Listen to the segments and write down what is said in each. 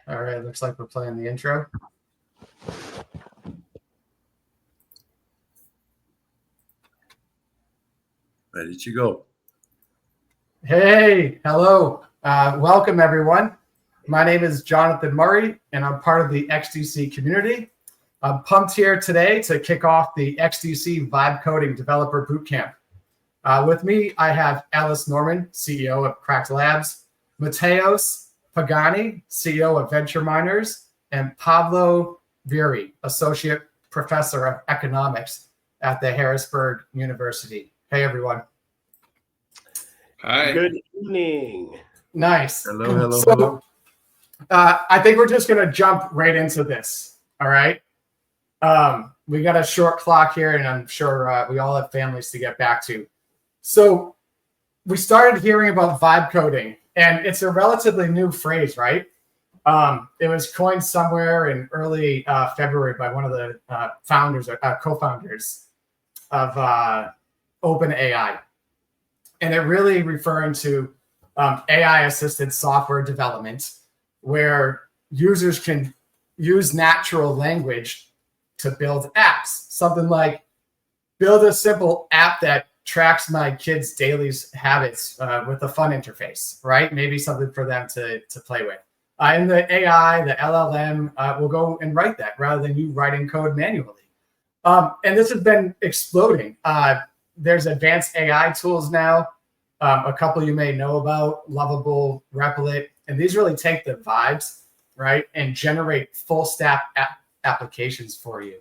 All right, looks like we're playing the intro. Ready to go. Hey, hello. Welcome, everyone. My name is Jonathan Murray, and I'm part of the XDC community. I'm pumped here today to kick off the XDC Vibe Coding Developer Bootcamp. With me, I have Alice Norman, CEO of Cracked Labs, Mateos Pagani, CEO of Venture Miners, and Pablo Vieri, Associate Professor of Economics at the Harrisburg University. Hey, everyone. Hi. Good evening. Nice. Hello. So, I think we're just going to jump right into this. All right. We got a short clock here, and I'm sure we all have families to get back to. So we started hearing about vibe coding, and it's a relatively new phrase, right? It was coined somewhere in early February by one of the founders or co-founders of OpenAI. And it really referring to AI-assisted software development, where users can use natural language to build apps. Something like build a simple app that tracks my kids' daily habits with a fun interface, right? Maybe something for them to play with. And the AI, the LLM, will go and write that rather than you writing code manually. And this has been exploding. There's advanced AI tools now. A couple you may know about, Lovable, Replit, and these really take the vibes, right, and generate full stack applications for you.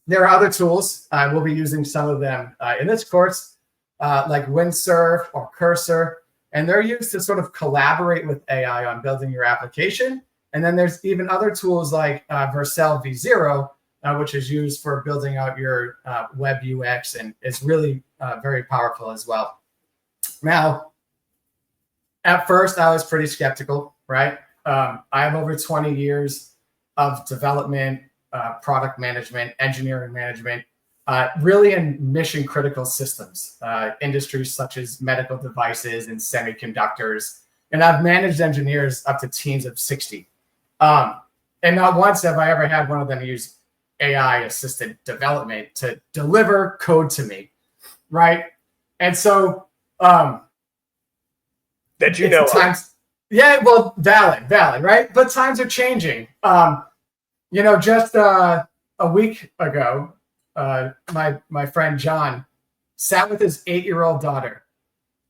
There are other tools. We'll be using some of them in this course, like Windsurf or Cursor, and they're used to sort of collaborate with AI on building your application. And then there's even other tools like Vercel V0, which is used for building out your web UX, and it's really very powerful as well. Now, at first, I was pretty skeptical, right? I have over 20 years of development, product management, engineering management, really in mission critical systems, industries such as medical devices and semiconductors. And I've managed engineers up to teams of 60. And not once have I ever had one of them use AI assisted development to deliver code to me, right? And so that you know times, yeah, well, valid, right? But times are changing. Just a week ago, my friend John sat with his 8-year-old daughter,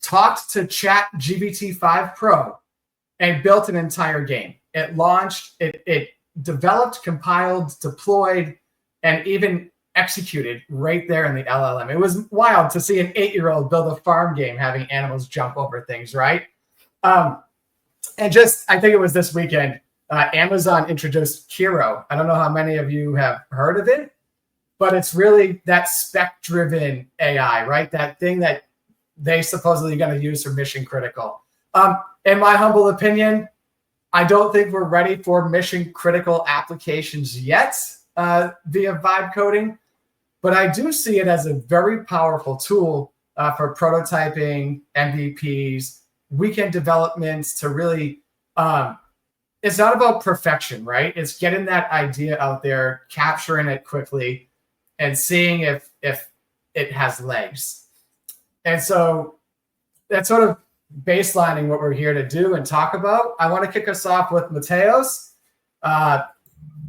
talked to ChatGPT-5 Pro, and built an entire game. It launched, it developed, compiled, deployed, and even executed right there in the LLM. It was wild to see an 8-year-old build a farm game having animals jump over things, right? And just, I think it was this weekend, Amazon introduced Kiro. I don't know how many of you have heard of it, but it's really that spec-driven AI, right? That thing that they supposedly going to use for mission critical. In my humble opinion, I don't think we're ready for mission critical applications yet via vibe coding, but I do see it as a very powerful tool for prototyping, MVPs, weekend developments to really, it's not about perfection, right? It's getting that idea out there, capturing it quickly, and seeing if it has legs. And so that's sort of baselining what we're here to do and talk about. I want to kick us off with Mateos.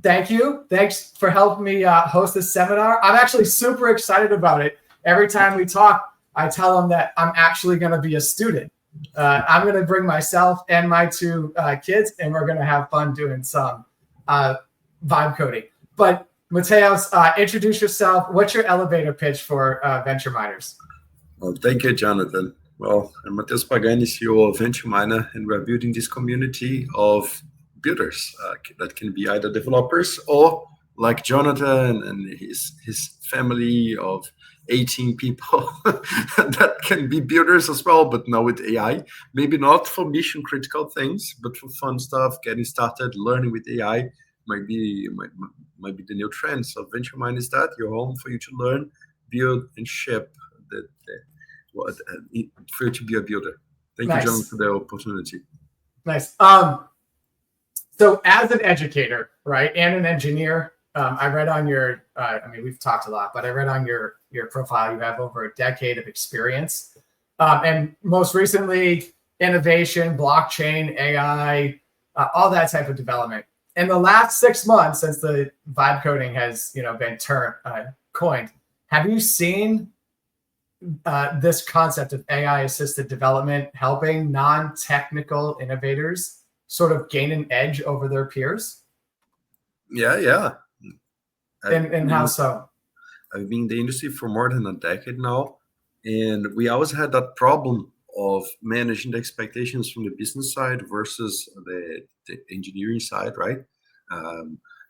Thank you. Thanks for helping me host this seminar. I'm actually super excited about it. Every time we talk, I tell them that I'm actually going to be a student. I'm going to bring myself and my 2 kids, and we're going to have fun doing some vibe coding. But Mateos, introduce yourself. What's your elevator pitch for Venture Miners? Well, thank you, Jonathan. Well, I'm Mateos Pagani, CEO of Venture Miner, and we're building this community of builders that can be either developers or like Jonathan and his family of 18 people that can be builders as well, but now with AI. Maybe not for mission critical things, but for fun stuff, getting started, learning with AI might be the new trend. So Venture Mine is that your home for you to learn, build, and ship for you to be a builder. Thank Nice. you, John, for the opportunity. Nice. So as an educator, right, and an engineer, I read on your, I mean, we've talked a lot, but I read on your profile, you have over a decade of experience. And most recently, innovation, blockchain, AI, all that type of development. In the last 6 months, since the vibe coding has, been coined, have you seen this concept of AI-assisted development helping non-technical innovators sort of gain an edge over their peers? Yeah. And how so? I've been in the industry for more than a decade now, and we always had that problem of managing the expectations from the business side versus the engineering side, right?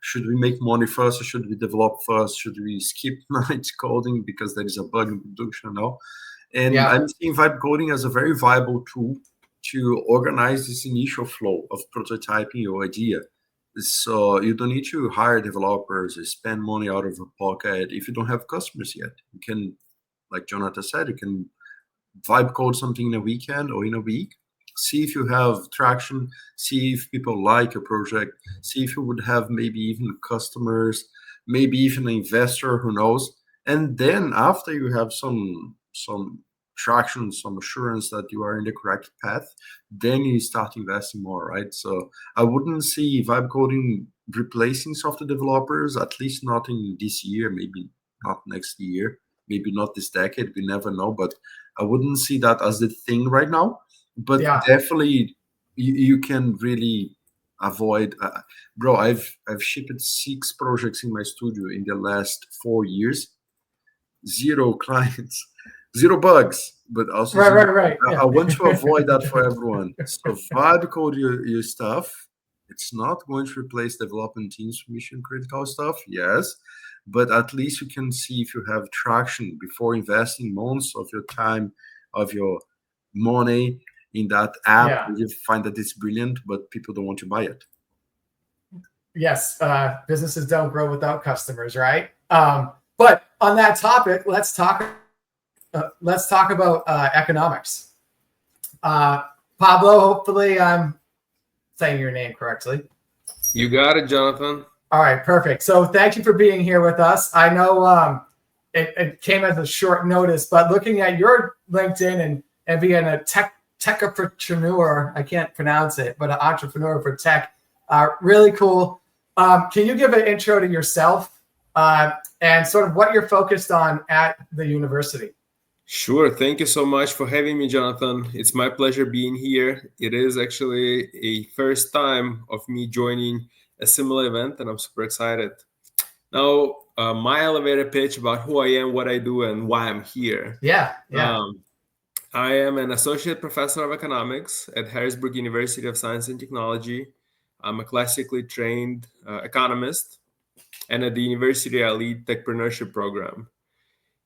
Should we make money first, or should we develop first? Should we skip night coding because there is a bug in production now? And Yeah. I'm seeing vibe coding as a very viable tool to organize this initial flow of prototyping your idea. So you don't need to hire developers or spend money out of your pocket if you don't have customers yet. You can, like Jonathan said, you can vibe code something in a weekend or in a week, see if you have traction, see if people like your project, see if you would have maybe even customers, maybe even an investor, who knows. And then after you have some traction, some assurance that you are in the correct path, then you start investing more, right? So I wouldn't see vibe coding replacing software developers, at least not in this year, maybe not next year, maybe not this decade, we never know, but I wouldn't see that as the thing right now. But Yeah. definitely you can really avoid, bro, I've shipped 6 projects in my studio in the last 4 years, 0 clients, 0 bugs, but also Right. Yeah. I want to avoid that for everyone. So vibe code your stuff. It's not going to replace development teams for mission critical stuff, yes, but at least you can see if you have traction before investing months of your time, of your money in that app. Yeah. You find that it's brilliant, but people don't want to buy it. Yes, businesses don't grow without customers, right? But on that topic, let's talk about economics. Pablo, hopefully I'm saying your name correctly. You got it, Jonathan. All right, perfect. So thank you for being here with us. I know it came as a short notice, but looking at your LinkedIn and being a techpreneur, I can't pronounce it, but an entrepreneur for tech, really cool. Can you give an intro to yourself and sort of what you're focused on at the university? Sure. Thank you so much for having me, Jonathan. It's my pleasure being here. It is actually a first time of me joining a similar event, and I'm super excited. Now, my elevator pitch about who I am, what I do, and why I'm here. Yeah. I am an associate professor of economics at Harrisburg University of Science and Technology. I'm a classically trained economist, and at the university, I lead techpreneurship program.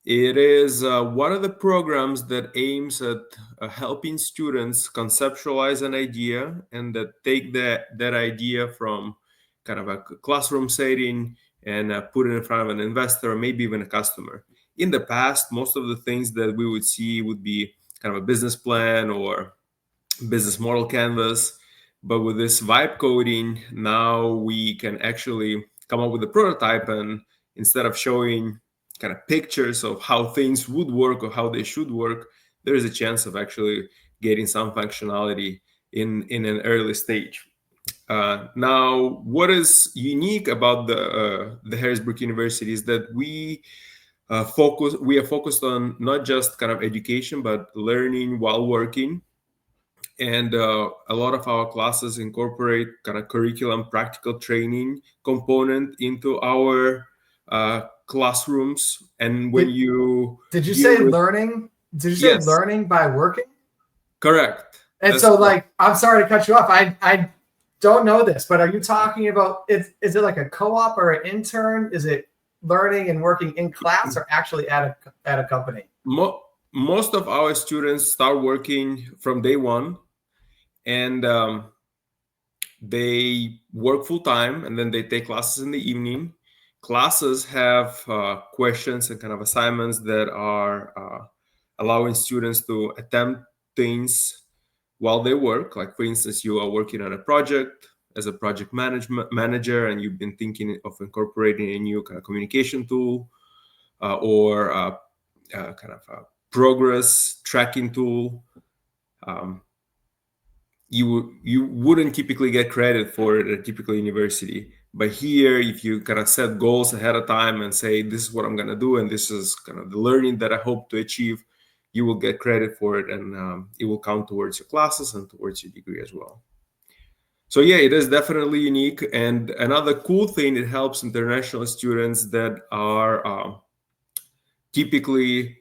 It is one of the programs that aims at helping students conceptualize an idea and that take that idea from kind of a classroom setting and put it in front of an investor or maybe even a customer. In the past, most of the things that we would see would be kind of a business plan or business model canvas. But with this vibe coding, now we can actually come up with a prototype, and instead of showing kind of pictures of how things would work or how they should work, there is a chance of actually getting some functionality in an early stage. Now, what is unique about the Harrisburg University is that we are focused on not just kind of education, but learning while working. And a lot of our classes incorporate kind of curriculum practical training component into our classrooms. And when did you say learning? Did you say learning by working? Correct. And so, like, I'm sorry to cut you off. I don't know this, but are you talking about is it like a co-op or an intern? Is it learning and working in class or actually at a company? Most of our students start working from day one, and they work full time, and then they take classes in the evening. Classes have questions and kind of assignments that are allowing students to attempt things while they work. Like, for instance, you are working on a project as a project manager, and you've been thinking of incorporating a new kind of communication tool or kind of a progress tracking tool. You wouldn't typically get credit for it at a typical university. But here, if you kind of set goals ahead of time and say, this is what I'm going to do, and this is kind of the learning that I hope to achieve, you will get credit for it, and it will count towards your classes and towards your degree as well. So yeah, it is definitely unique. And another cool thing, it helps international students that are typically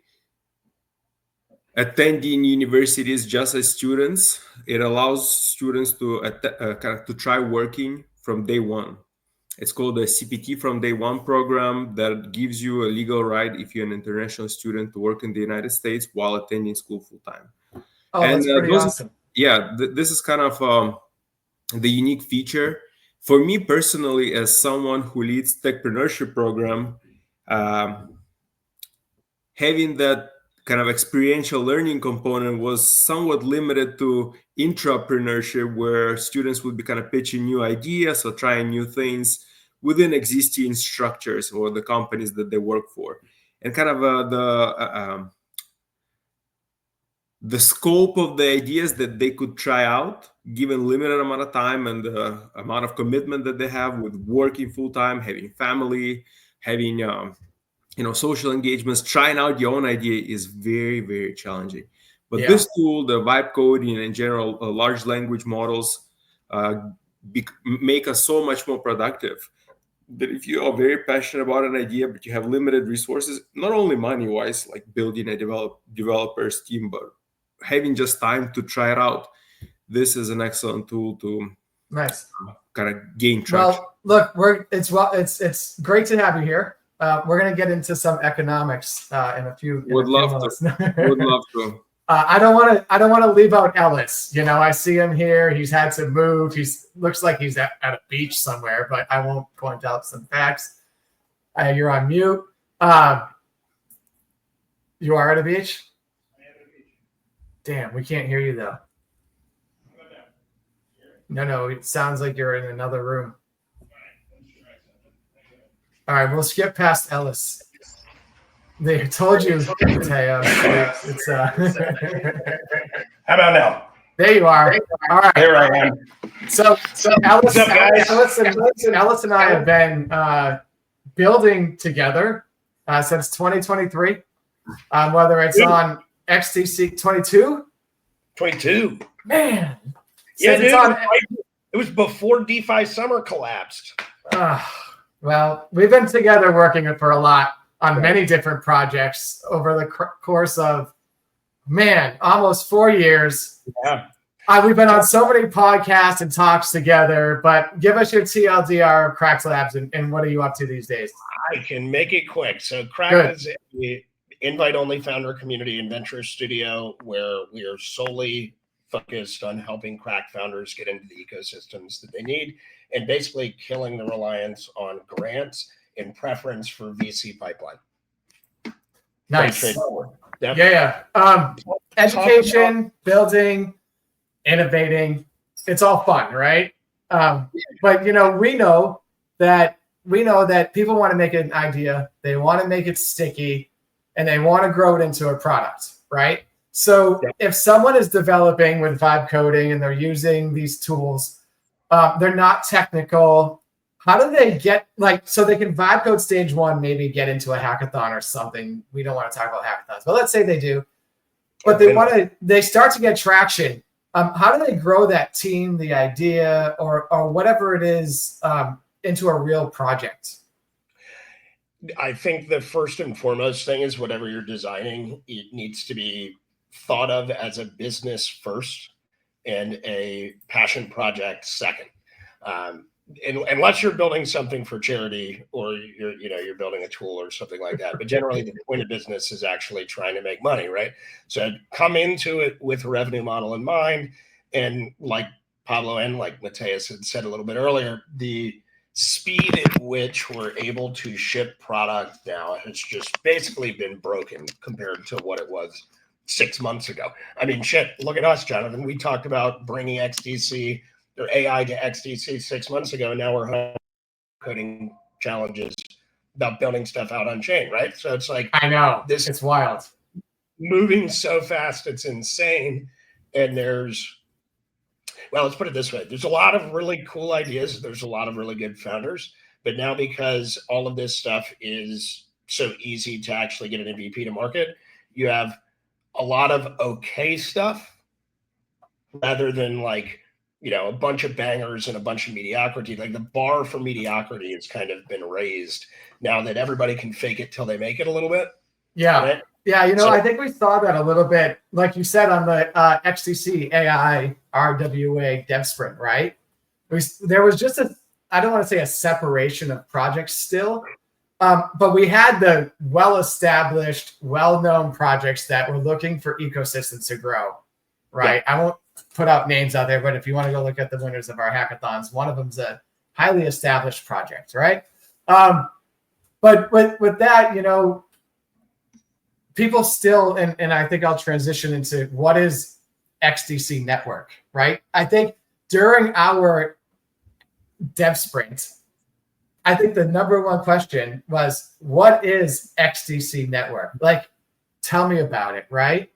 attending universities just as students. It allows students to kind of to try working from day one. It's called the CPT from day one program that gives you a legal right, if you're an international student, to work in the United States while attending school full time. Oh, that's pretty awesome. Yeah, this is kind of the unique feature. For me personally, as someone who leads techpreneurship program, having that kind of experiential learning component was somewhat limited to intrapreneurship, where students would be kind of pitching new ideas or trying new things within existing structures or the companies that they work for. And kind of the scope of the ideas that they could try out, given limited amount of time and the amount of commitment that they have with working full-time, having family, having social engagements, trying out your own idea is very, very challenging. But this tool, the vibe coding, and in general, large language models make us so much more productive. That if you are very passionate about an idea, but you have limited resources, not only money-wise, like building a developers team, but having just time to try it out, this is an excellent tool to kind of gain traction. Well, look, it's great to have you here. We're going to get into some economics in a few. Would love to. I don't want to leave out Ellis. I see him here. He's had to move. Looks like he's at a beach somewhere, but I won't point out some facts. You're on mute. You are at a beach? Damn, we can't hear you though. No, it sounds like you're in another room. All right, we'll skip past Ellis. They told you, Mateo. It's How about now? There you are. All right. There I am. So Ellis, What's up, guys? Ellis and I have been building together since 2023. Whether it's on XDC 22. 22. Man. Yeah, dude. It was before DeFi summer collapsed. Well, we've been together working for a lot on many different projects over the course of, almost 4 years. Yeah. We've been on so many podcasts and talks together, but give us your TLDR of Cracked Labs and what are you up to these days? I can make it quick. So Cracked is an invite-only founder community and venture studio where we are solely focused on helping Cracked founders get into the ecosystems that they need and basically killing the reliance on grants in preference for VC pipeline. Nice. Yeah. Education, building, innovating. It's all fun, right? But we know that people want to make an idea, they want to make it sticky, and they want to grow it into a product, right? So if someone is developing with vibe coding and they're using these tools, they're not technical. How do they get so they can vibe code stage one, maybe get into a hackathon or something? We don't want to talk about hackathons, but let's say they do. But they start to get traction. How do they grow that team, the idea, or whatever it is, into a real project? I think the first and foremost thing is whatever you're designing, it needs to be thought of as a business first and a passion project second. Unless you're building something for charity or you're building a tool or something like that. But generally the point of business is actually trying to make money, right? So come into it with a revenue model in mind. And like Pablo and like Mateus had said a little bit earlier, the speed at which we're able to ship product now has just basically been broken compared to what it was 6 months ago. I mean, shit, look at us, Jonathan. We talked about bringing XDC or AI to XDC 6 months ago. And now we're coding challenges about building stuff out on chain, right? So it's like, I know, this it's wild. Moving so fast, it's insane. And well, let's put it this way. There's a lot of really cool ideas. There's a lot of really good founders. But now, because all of this stuff is so easy to actually get an MVP to market, you have a lot of okay stuff rather than like, a bunch of bangers and a bunch of mediocrity. Like the bar for mediocrity has kind of been raised now that everybody can fake it till they make it a little bit. Yeah. Right? Yeah. I think we saw that a little bit, like you said, on the XDC AI RWA dev sprint, right? There was just I don't want to say a separation of projects still, but we had the well-established, well-known projects that were looking for ecosystems to grow, right? Yeah. I won't put out names out there, but if you want to go look at the winners of our hackathons, one of them's a highly established project, right? But with that, people still, and I think I'll transition into what is XDC Network, right? I think during our dev sprint, I think the number one question was, what is XDC Network? Like, tell me about it, right?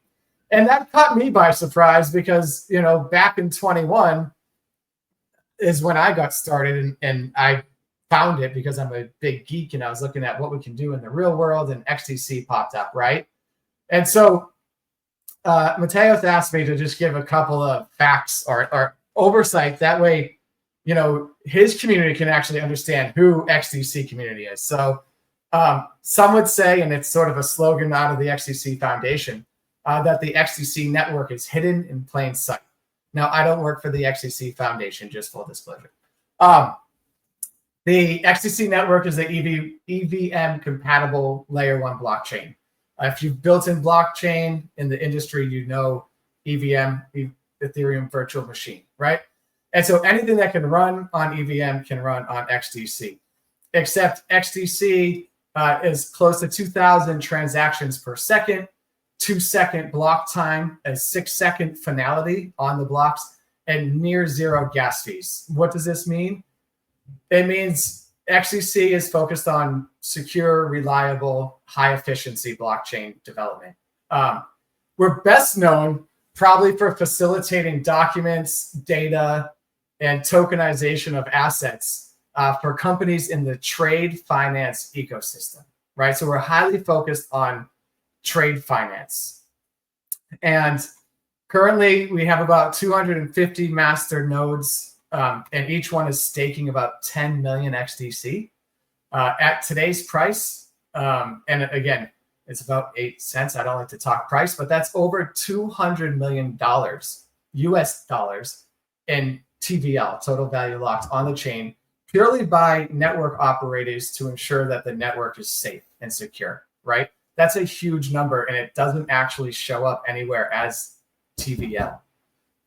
And that caught me by surprise because, back in 21 is when I got started and I found it because I'm a big geek and I was looking at what we can do in the real world and XDC popped up, right? And so Mateos asked me to just give a couple of facts or oversight. That way, his community can actually understand who XDC community is. So some would say, and it's sort of a slogan out of the XDC Foundation, that the XDC network is hidden in plain sight. Now, I don't work for the XDC Foundation, just full disclosure. The XDC network is the EVM-compatible layer 1 blockchain. If you've built in blockchain in the industry, EVM, Ethereum Virtual Machine, right? And so anything that can run on EVM can run on XDC, except XDC is close to 2,000 transactions per second, 2-second block time, a 6-second finality on the blocks, and near zero gas fees. What does this mean? It means XDC is focused on secure, reliable, high-efficiency blockchain development. We're best known probably for facilitating documents, data, and tokenization of assets for companies in the trade finance ecosystem, right? So we're highly focused on trade finance. And currently we have about 250 master nodes, and each one is staking about 10 million XDC at today's price. And again, it's about 8 cents. I don't like to talk price, but that's over $200 million US dollars in TVL, total value locked on the chain, purely by network operators to ensure that the network is safe and secure, right? That's a huge number, and it doesn't actually show up anywhere as TVL.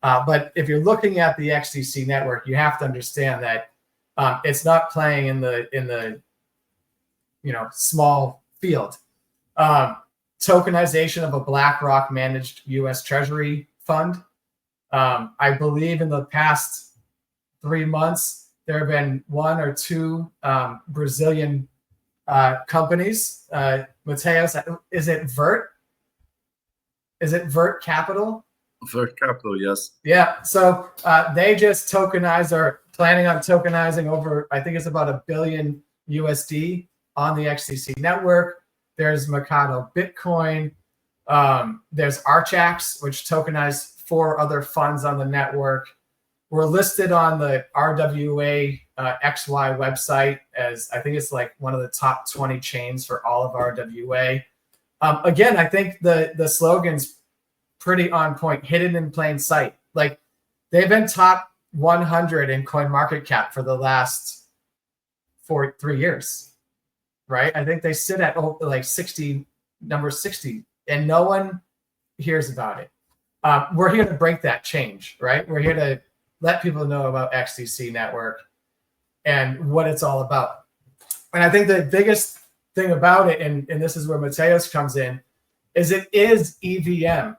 But if you're looking at the XDC network, you have to understand that it's not playing in the small field. Tokenization of a BlackRock managed U.S. Treasury fund. I believe in the past 3 months there have been 1 or 2 Brazilian companies. Mateos, is it Vert? Is it Vert Capital? Vert Capital, yes. Yeah. So they just tokenized or planning on tokenizing over, I think it's about $1 billion USD on the XDC network. There's Mercado Bitcoin. There's Archax, which tokenized 4 other funds on the network. We're listed on the RWA XY website as I think it's like one of the top 20 chains for all of RWA. Again, I think the slogan's pretty on point, hidden in plain sight. Like they've been top 100 in CoinMarketCap for the last 3 years, right? I think they sit at like number 60, and no one hears about it. We're here to break that change, right? We're here to let people know about XDC Network and what it's all about. And I think the biggest thing about it, and this is where Mateos comes in, is it is EVM,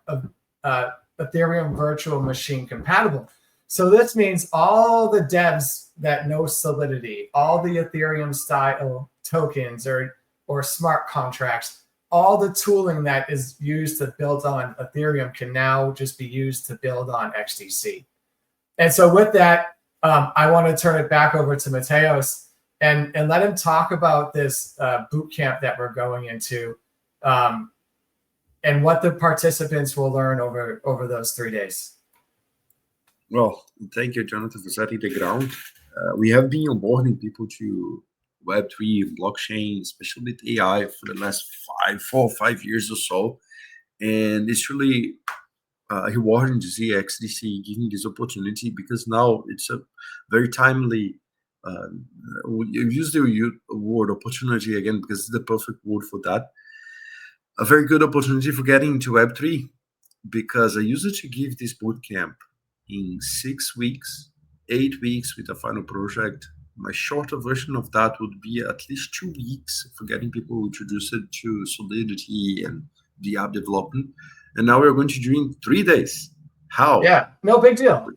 Ethereum Virtual Machine compatible. So this means all the devs that know Solidity, all the Ethereum style tokens or smart contracts, all the tooling that is used to build on Ethereum can now just be used to build on XDC. And so with that, I want to turn it back over to Mateos and let him talk about this boot camp that we're going into, and what the participants will learn over those 3 days. Well, thank you, Jonathan, for setting the ground. We have been onboarding people to Web3, blockchain, especially with AI, for the last 4 or 5 years or so. And it's really rewarding to see XDC giving this opportunity, because now it's a very timely, we use the word opportunity again because it's the perfect word for that. A very good opportunity for getting into Web3, because I used to give this bootcamp in 6 weeks, 8 weeks with a final project. My shorter version of that would be at least 2 weeks for getting people introduced to Solidity and the app development. And now we're going to do in 3 days. How? Yeah, no big deal.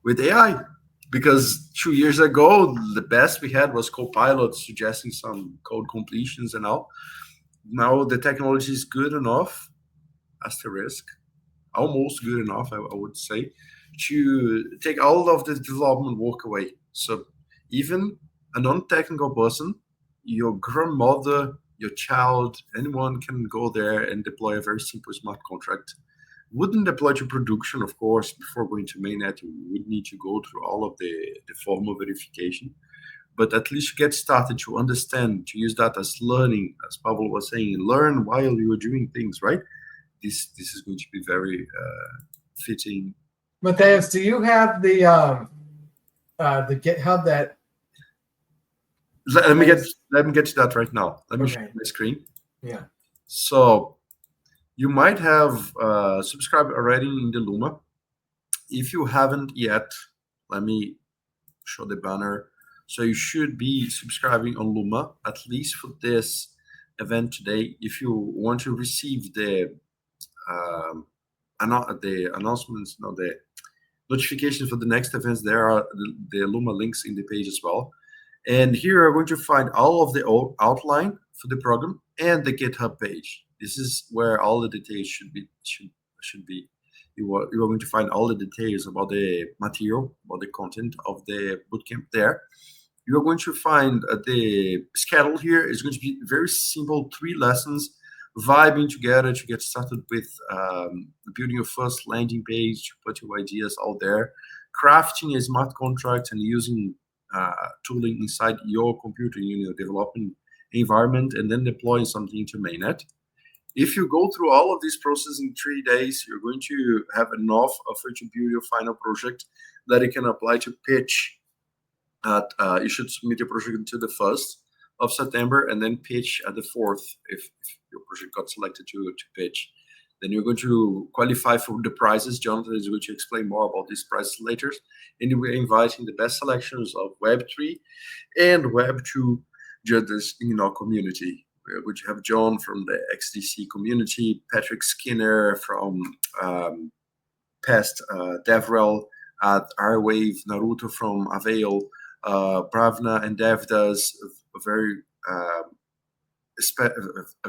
With AI. Because 2 years ago, the best we had was copilots suggesting some code completions and all. Now the technology is good enough, asterisk, almost good enough, I would say, to take all of the development work away. So even a non-technical person, your grandmother, your child, anyone can go there and deploy a very simple smart contract. Wouldn't deploy to production, of course, before going to mainnet. You would need to go through all of the formal verification. But at least get started to understand, to use that as learning, as Pablo was saying, learn while you are doing things, right? This is going to be very fitting. Mateos, do you have the GitHub that? Let me get to that right now. Let me show you my screen. Yeah. So you might have subscribed already in the Luma. If you haven't yet, let me show the banner. So you should be subscribing on Luma, at least for this event today. If you want to receive the announcements, the notifications for the next events, there are the Luma links in the page as well. And here we're going to find all of the outline for the program and the GitHub page. This is where all the details should be. You are going to find all the details about the material, about the content of the bootcamp there. You're going to find the schedule here is going to be very simple, 3 lessons, vibing together to get started with building your first landing page, to put your ideas out there, crafting a smart contract and using tooling inside your computer in your development environment, and then deploying something to mainnet. If you go through all of this process in 3 days, you're going to have enough offer to build your final project that you can apply to pitch. You should submit your project until the 1st of September and then pitch at the 4th if your project got selected to pitch. Then you're going to qualify for the prizes. Jonathan is going to explain more about these prizes later. And we're inviting the best selections of Web3 and Web2 judges in our community. We're going to have John from the XDC community, Patrick Skinner from past DevRel at Rwave, Naruto from Avail, Bravna and Dev does a very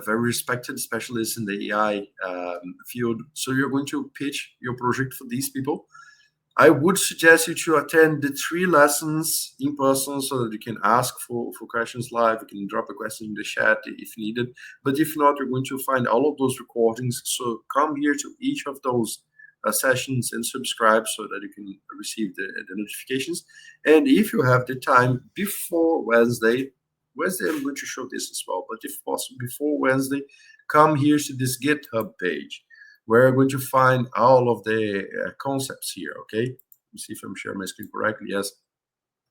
respected specialist in the AI field. So you're going to pitch your project for these people. I would suggest you to attend the 3 lessons in person so that you can ask for questions live. You can drop a question in the chat if needed. But if not, you're going to find all of those recordings. So come here to each of those sessions and subscribe so that you can receive the notifications. And if you have the time before Wednesday, I'm going to show this as well, but if possible before Wednesday, come here to this GitHub page where you're going to find all of the concepts here, okay? Let me see if I'm sharing my screen correctly. Yes.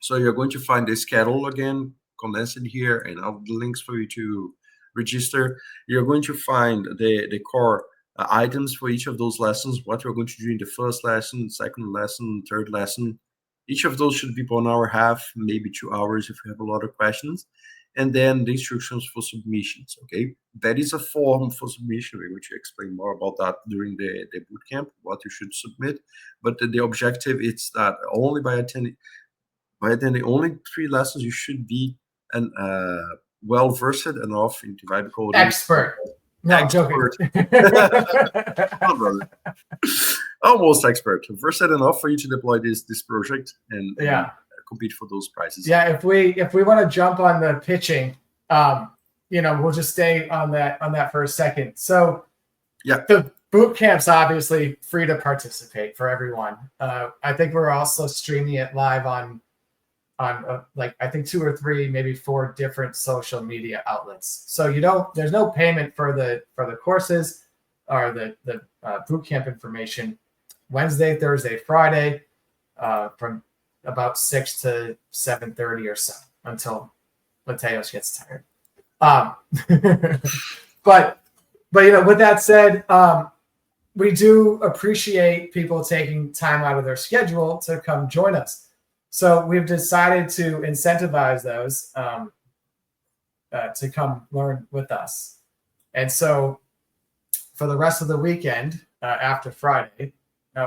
So you're going to find the schedule again, condensed here, and all the links for you to register. You're going to find the core items for each of those lessons, what you're going to do in the first lesson, second lesson, third lesson. Each of those should be 1 hour, half, maybe 2 hours if you have a lot of questions. and then the instructions for submissions. Okay, that is a form for submission. We're going to explain more about that during the bootcamp, what you should submit. But the objective is that only by attending only 3 lessons, you should be an well versed enough into vibe coding. Expert. No, I'm joking. Oh, brother. Almost expert. Versed enough for you to deploy this project and compete for those prizes. Yeah, if we want to jump on the pitching, we'll just stay on that for a second. So yeah, the boot camp's obviously free to participate for everyone. I think we're also streaming it live on like I think 2 or 3, maybe 4 different social media outlets. So there's no payment for the courses or the bootcamp information. Wednesday, Thursday, Friday, from about 6 to 7:30 or so until Mateos gets tired. But with that said, we do appreciate people taking time out of their schedule to come join us. So we've decided to incentivize those to come learn with us. And so for the rest of the weekend after Friday,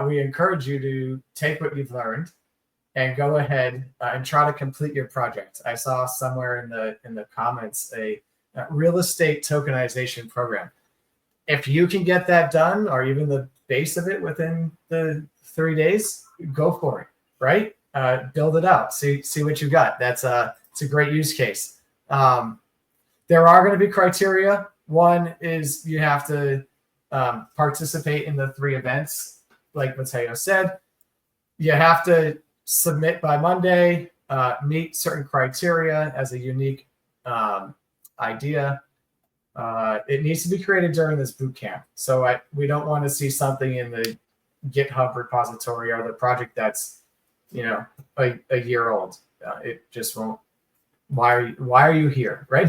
we encourage you to take what you've learned and go ahead and try to complete your project. I saw somewhere in the comments a real estate tokenization program. If you can get that done, or even the base of it within the 3 days, go for it, right? Build it out. See what you got. It's a great use case. There are going to be criteria. One is you have to participate in the 3 events, like Mateo said. You have to submit by Monday, meet certain criteria as a unique idea. It needs to be created during this boot camp. So we don't want to see something in the GitHub repository or the project that's a year old. It just won't. Why are you here, right?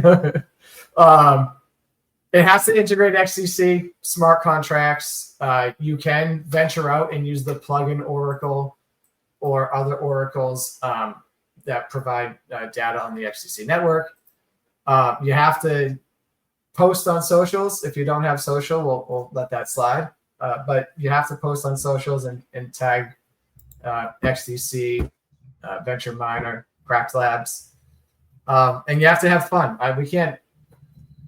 It has to integrate XDC smart contracts. You can venture out and use the plugin Oracle or other oracles that provide data on the XDC network. You have to post on socials. If you don't have social, we'll let that slide. But you have to post on socials and tag XDC, Venture Miner, Cracked Labs. And you have to have fun. We can't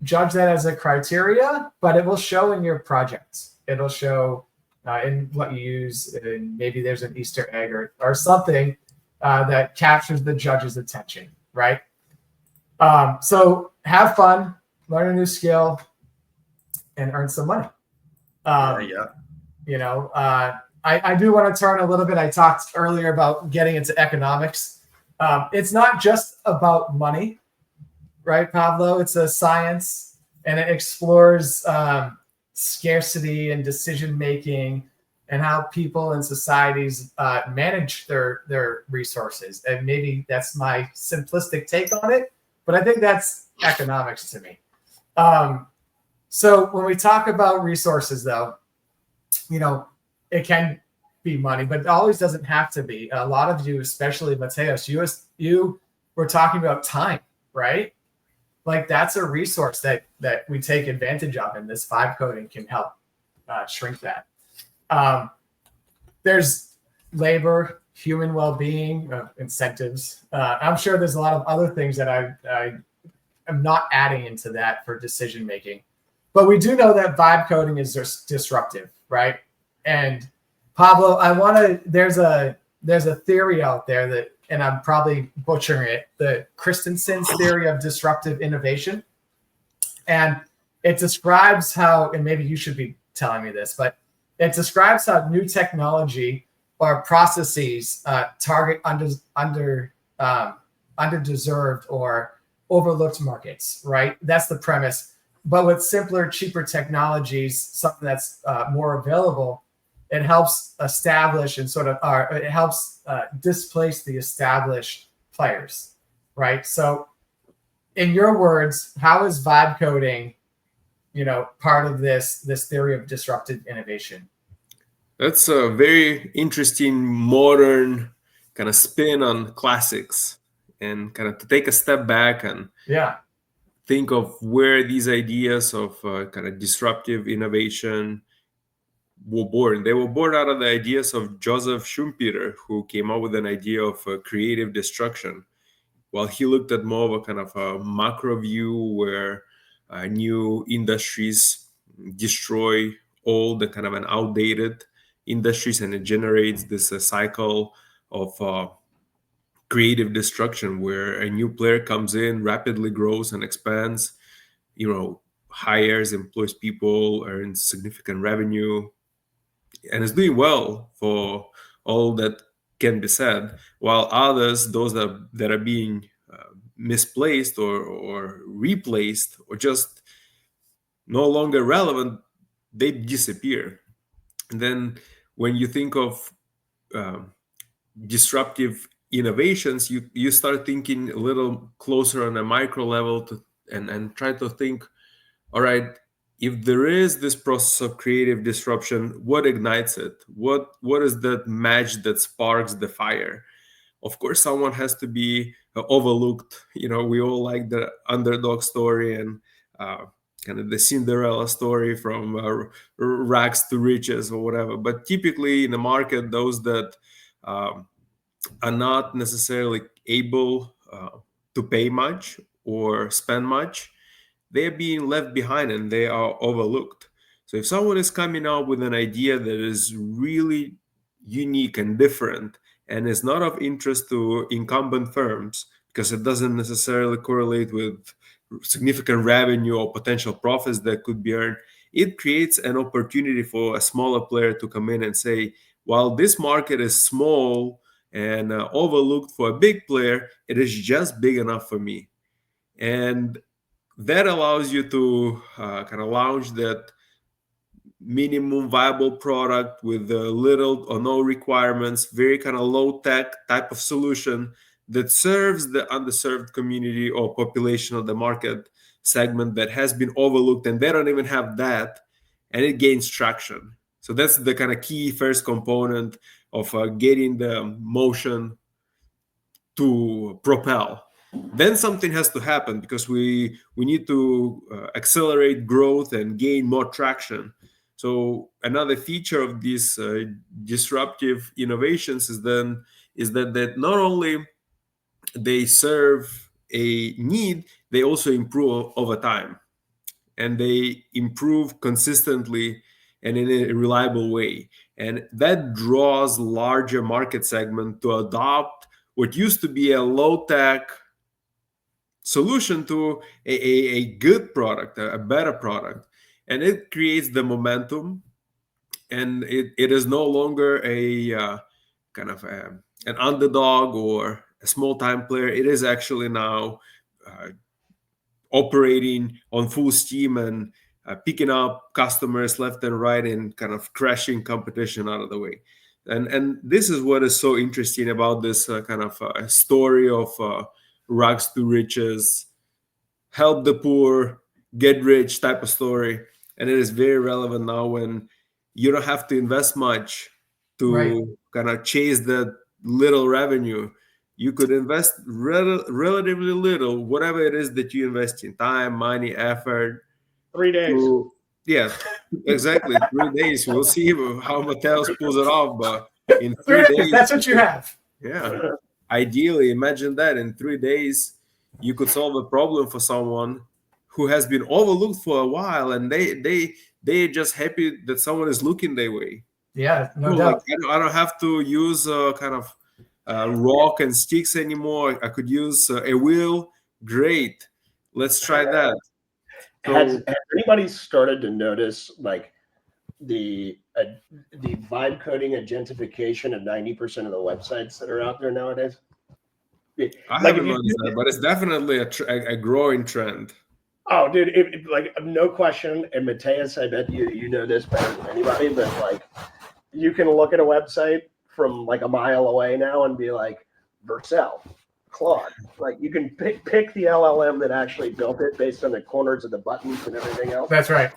judge that as a criteria, but it will show in your projects. It'll show in what you use, and maybe there's an Easter egg or something that captures the judge's attention, right? So have fun, learn a new skill, and earn some money. I do want to turn a little bit. I talked earlier about getting into economics. It's not just about money, right, Pablo? It's a science, and it explores scarcity and decision-making and how people and societies manage their resources. And maybe that's my simplistic take on it, but I think that's economics to me. So when we talk about resources, though, it can be money, but it always doesn't have to be. A lot of you, especially Mateos, you were talking about time, right? Like that's a resource that we take advantage of, and this vibe coding can help shrink that. There's labor, human well-being, incentives. I'm sure there's a lot of other things that I am not adding into that for decision making, but we do know that vibe coding is just disruptive, right? And Pablo, there's a theory out there that, and I'm probably butchering it, the Christensen's theory of disruptive innovation. And it describes how, and maybe you should be telling me this, but it describes how new technology or processes target underdeserved or overlooked markets, right? That's the premise. But with simpler, cheaper technologies, something that's more available, it helps establish and it helps displace the established players, right? So in your words, how is vibe coding, part of this theory of disruptive innovation? That's a very interesting modern kind of spin on classics, and kind of to take a step back and think of where these ideas of kind of disruptive innovation were born. They were born out of the ideas of Joseph Schumpeter, who came up with an idea of creative destruction. While he looked at more of a kind of a macro view where new industries destroy old and kind of an outdated industries, and it generates this cycle of creative destruction where a new player comes in, rapidly grows and expands, hires, employs people, earns significant revenue, and is doing well for all that can be said, while others, those that are being misplaced or replaced or just no longer relevant, they disappear. And then when you think of disruptive innovations, you start thinking a little closer on a micro level and try to think, all right, if there is this process of creative disruption, what ignites it? What is that match that sparks the fire? Of course, someone has to be overlooked. We all like the underdog story and kind of the Cinderella story from rags to riches or whatever. But typically in the market, those that are not necessarily able to pay much or spend much, they're being left behind and they are overlooked. So if someone is coming out with an idea that is really unique and different and is not of interest to incumbent firms because it doesn't necessarily correlate with significant revenue or potential profits that could be earned, it creates an opportunity for a smaller player to come in and say, while this market is small and overlooked for a big player, it is just big enough for me. And that allows you to kind of launch that minimum viable product with little or no requirements, very kind of low tech type of solution that serves the underserved community or population of the market segment that has been overlooked, and they don't even have that, and it gains traction. So that's the kind of key first component of getting the motion to propel. Then something has to happen because we need to accelerate growth and gain more traction. So another feature of these disruptive innovations is that not only they serve a need, they also improve over time, and they improve consistently and in a reliable way. And that draws larger market segment to adopt what used to be a low-tech solution to a good product, a better product. And it creates the momentum, and it is no longer a kind of an underdog or a small-time player. It is actually now operating on full steam and picking up customers left and right and kind of crashing competition out of the way. And this is what is so interesting about this kind of story of rags to riches, help the poor, get rich type of story. And it is very relevant now when you don't have to invest much to kind of chase that little revenue. You could invest relatively little, whatever it is that you invest in, time, money, effort. 3 days. Yeah, exactly. 3 days. We'll see how Mateus pulls it off, but in 3 days, that's what you have. Yeah. Ideally, imagine that in 3 days, you could solve a problem for someone who has been overlooked for a while, and they're just happy that someone is looking their way. Yeah, no doubt. Like, I don't have to use kind of rock and sticks anymore. I could use a wheel. Great. Let's try that. Has anybody started to notice like the vibe coding agentification of 90% of the websites that are out there nowadays? I haven't noticed that, but it's definitely a growing trend. Oh, dude, like no question. And Mateus, I bet you know this better than anybody, but like you can look at a website from like a mile away now and be like, Vercel, Claude. Like you can pick the LLM that actually built it based on the corners of the buttons and everything else. That's right.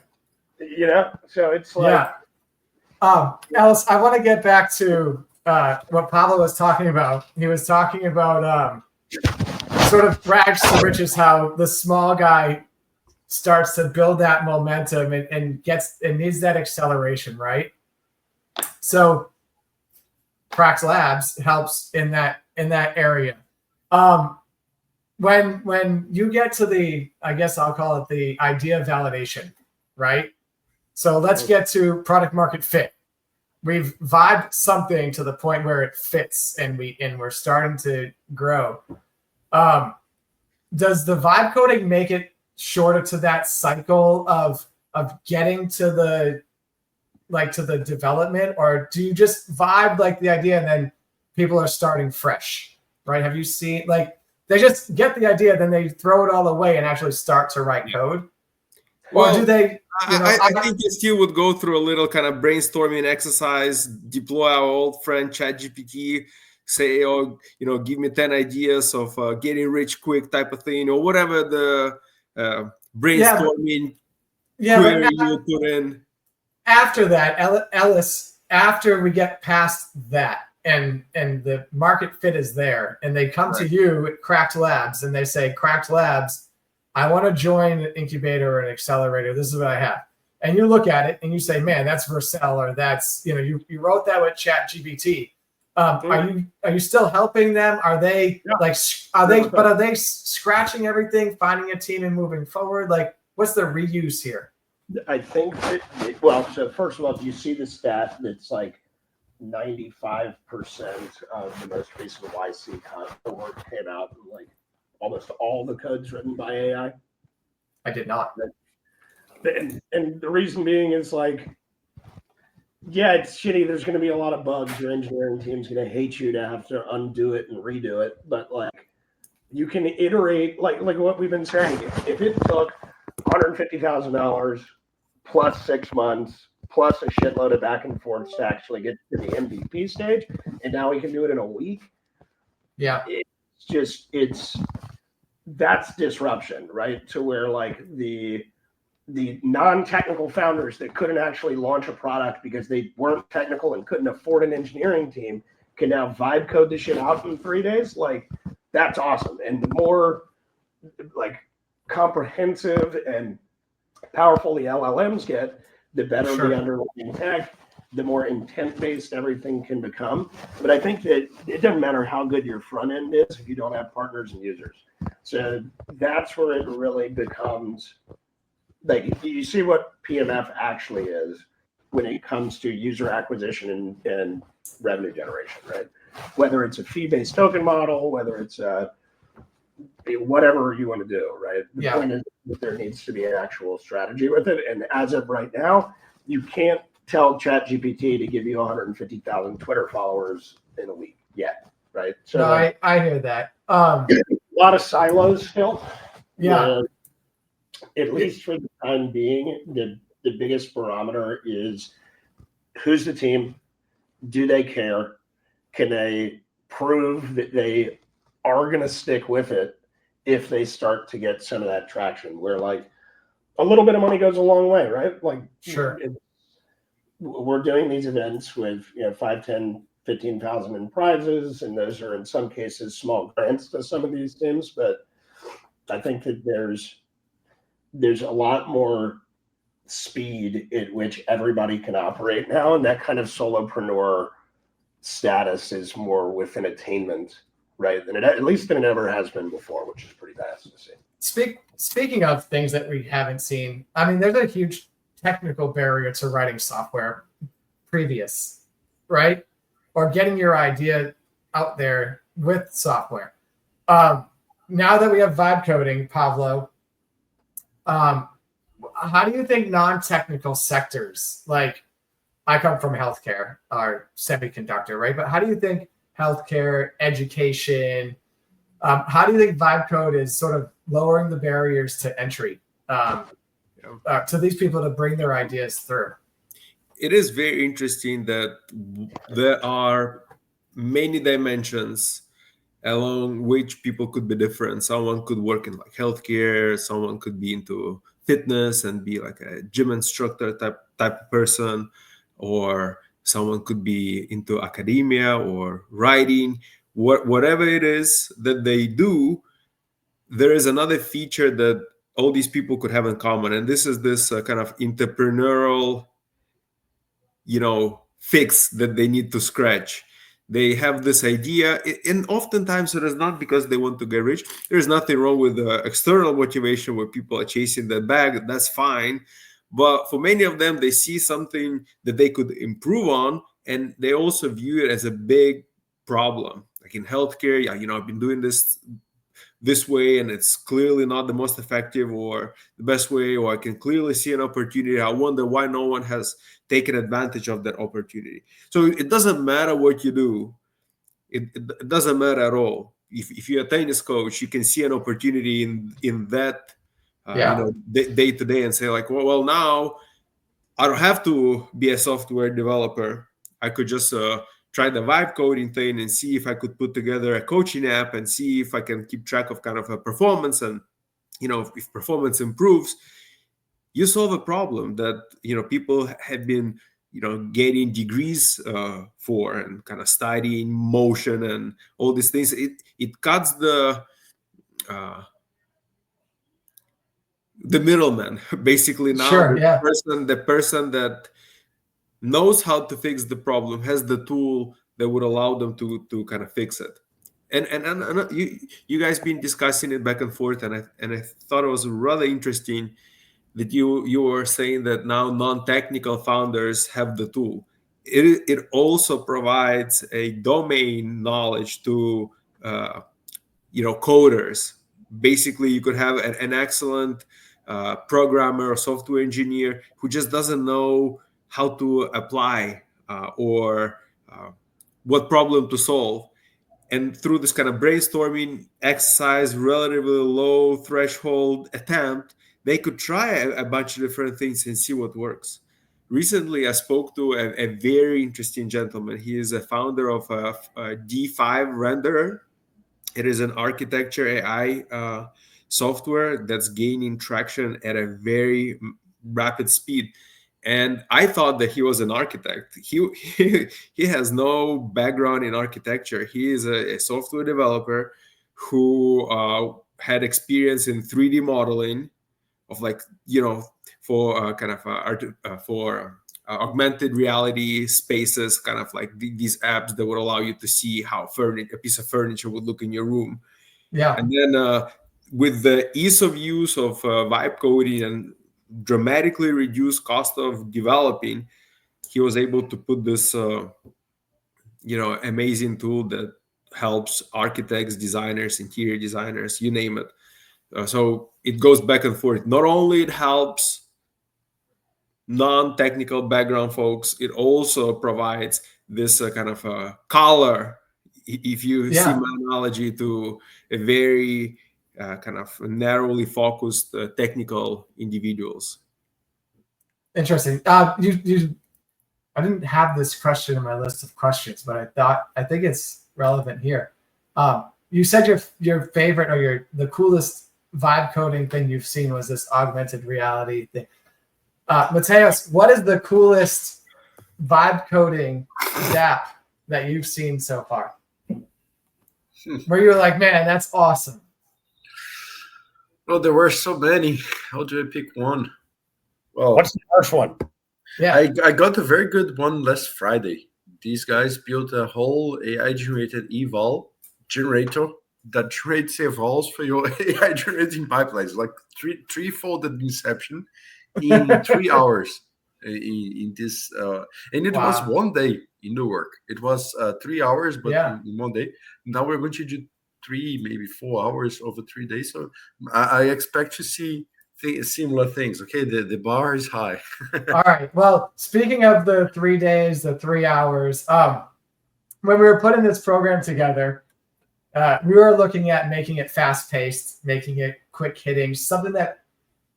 So it's like. Yeah. Alice, I want to get back to what Pablo was talking about. He was talking about sort of rags to riches, how the small guy starts to build that momentum and needs that acceleration, right? So Prax Labs helps in that area. When you get to the, I guess I'll call it the idea validation, right? So let's get to product market fit. We've vibed something to the point where it fits, and we're starting to grow. Does the vibe coding make it shorter to that cycle of getting to the development, or do you just vibe like the idea and then people are starting fresh, right? Have you seen, like, they just get the idea, then they throw it all away and actually start to write code? Or do they, I think you still would go through a little kind of brainstorming exercise, deploy our old friend ChatGPT, say, oh, give me 10 ideas of getting rich quick type of thing, or whatever the brainstorming query you put in. After that, Ellis, after we get past that and the market fit is there, and they come to you at Cracked Labs and they say, Cracked Labs, I want to join an incubator or an accelerator. This is what I have. And you look at it and you say, man, that's Vercel, or that's, you wrote that with ChatGPT. Are you still helping them? Are they are they scratching everything, finding a team and moving forward? Like, what's the reuse here? I think so first of all, do you see the stat that's like 95% of the most recent YC work came out, and like almost all the code's written by AI? I did not. And the reason being is like, yeah, it's shitty. There's going to be a lot of bugs. Your engineering team's going to hate you to have to undo it and redo it. But like, you can iterate, like what we've been saying. If it took $150,000 plus 6 months plus a shitload of back and forth to actually get to the MVP stage, and now we can do it in a week. Yeah, that's disruption, right? To where like the non-technical founders that couldn't actually launch a product because they weren't technical and couldn't afford an engineering team can now vibe code the shit out in 3 days. Like, that's awesome. And the more like comprehensive and powerful the LLMs get, the better the underlying tech, the more intent-based everything can become. But I think that it doesn't matter how good your front end is if you don't have partners and users. So that's where it really becomes, like, you see what PMF actually is when it comes to user acquisition and revenue generation, right? Whether it's a fee-based token model, whether it's whatever you want to do, right? The point is that there needs to be an actual strategy with it. And as of right now, you can't tell ChatGPT to give you 150,000 Twitter followers in a week yet, right? So no, I hear that. A lot of silos still. Yeah. At least for the time being, the biggest barometer is who's the team? Do they care? Can they prove that they are going to stick with it if they start to get some of that traction, where like a little bit of money goes a long way, right? Like, sure, we're doing these events with 5, 10, 15,000 in prizes, and those are in some cases small grants to some of these teams. But I think that there's a lot more speed at which everybody can operate now, and that kind of solopreneur status is more within attainment, right? Than at least than it ever has been before, which is pretty fast to see. Speaking of things that we haven't seen, I mean, there's a huge technical barrier to writing software previous, right? Or getting your idea out there with software. Now that we have vibe coding, Pavlo, how do you think non-technical sectors, like I come from healthcare or semiconductor, right? But how do you think healthcare, education, how do you think vibe code is sort of lowering the barriers to entry to these people to bring their ideas through? It is very interesting that there are many dimensions along which people could be different. Someone could work in like healthcare, someone could be into fitness and be like a gym instructor type of person, or someone could be into academia or writing. Whatever it is that they do, there is another feature that all these people could have in common, and this is this kind of entrepreneurial, fix that they need to scratch. They have this idea, and oftentimes it is not because they want to get rich. There's nothing wrong with the external motivation where people are chasing the bag. That's fine. But for many of them, they see something that they could improve on, and they also view it as a big problem. Like in healthcare, I've been doing this way, and it's clearly not the most effective or the best way, or I can clearly see an opportunity. I wonder why no one has taken advantage of that opportunity. So it doesn't matter what you do. It doesn't matter at all. If you're a tennis coach, you can see an opportunity in that, day to day, and say like, well, now I don't have to be a software developer. I could just try the vibe coding thing and see if I could put together a coaching app and see if I can keep track of kind of a performance. And, if performance improves, you solve a problem that, people have been, getting degrees for, and kind of studying motion and all these things. It cuts the middleman, basically. Now Sure, yeah. the person that knows how to fix the problem has the tool that would allow them to kind of fix it. And you guys been discussing it back and forth, and I thought it was rather interesting that you were saying that now non-technical founders have the tool. It also provides a domain knowledge to coders. Basically, you could have an excellent programmer or software engineer who just doesn't know how to apply or what problem to solve. And through this kind of brainstorming exercise, relatively low threshold attempt, they could try a bunch of different things and see what works. Recently, I spoke to a very interesting gentleman. He is a founder of a D5 renderer. It is an architecture AI software that's gaining traction at a very rapid speed. And I thought that he was an architect. He has no background in architecture. He is a software developer who had experience in 3D modeling of for kind of for augmented reality spaces, kind of like these apps that would allow you to see how a piece of furniture would look in your room. Yeah. And then with the ease of use of vibe coding and dramatically reduced cost of developing, he was able to put this amazing tool that helps architects, designers, interior designers, you name it. So it goes back and forth. Not only it helps non-technical background folks, it also provides this kind of color, if you see my analogy, to a very kind of narrowly focused technical individuals. Interesting. I didn't have this question in my list of questions, but I think it's relevant here. You said your favorite or the coolest vibe coding thing you've seen was this augmented reality thing. Mateus, what is the coolest vibe coding dApp that you've seen so far? Where you're like, man, that's awesome. Well, there were so many. How do I pick one? Well, what's the first one? Yeah, I got a very good one last Friday. These guys built a whole AI-generated eval generator that generates evals for your AI-generating pipelines, like three-folded inception in 3 hours. In this, and it was one day in the work. It was 3 hours, but in 1 day. Now we're going to do 3, maybe 4 hours over 3 days. So I expect to see similar things. Okay, the bar is high. All right. Well, speaking of the 3 days, the 3 hours, when we were putting this program together, we were looking at making it fast-paced, making it quick-hitting, something that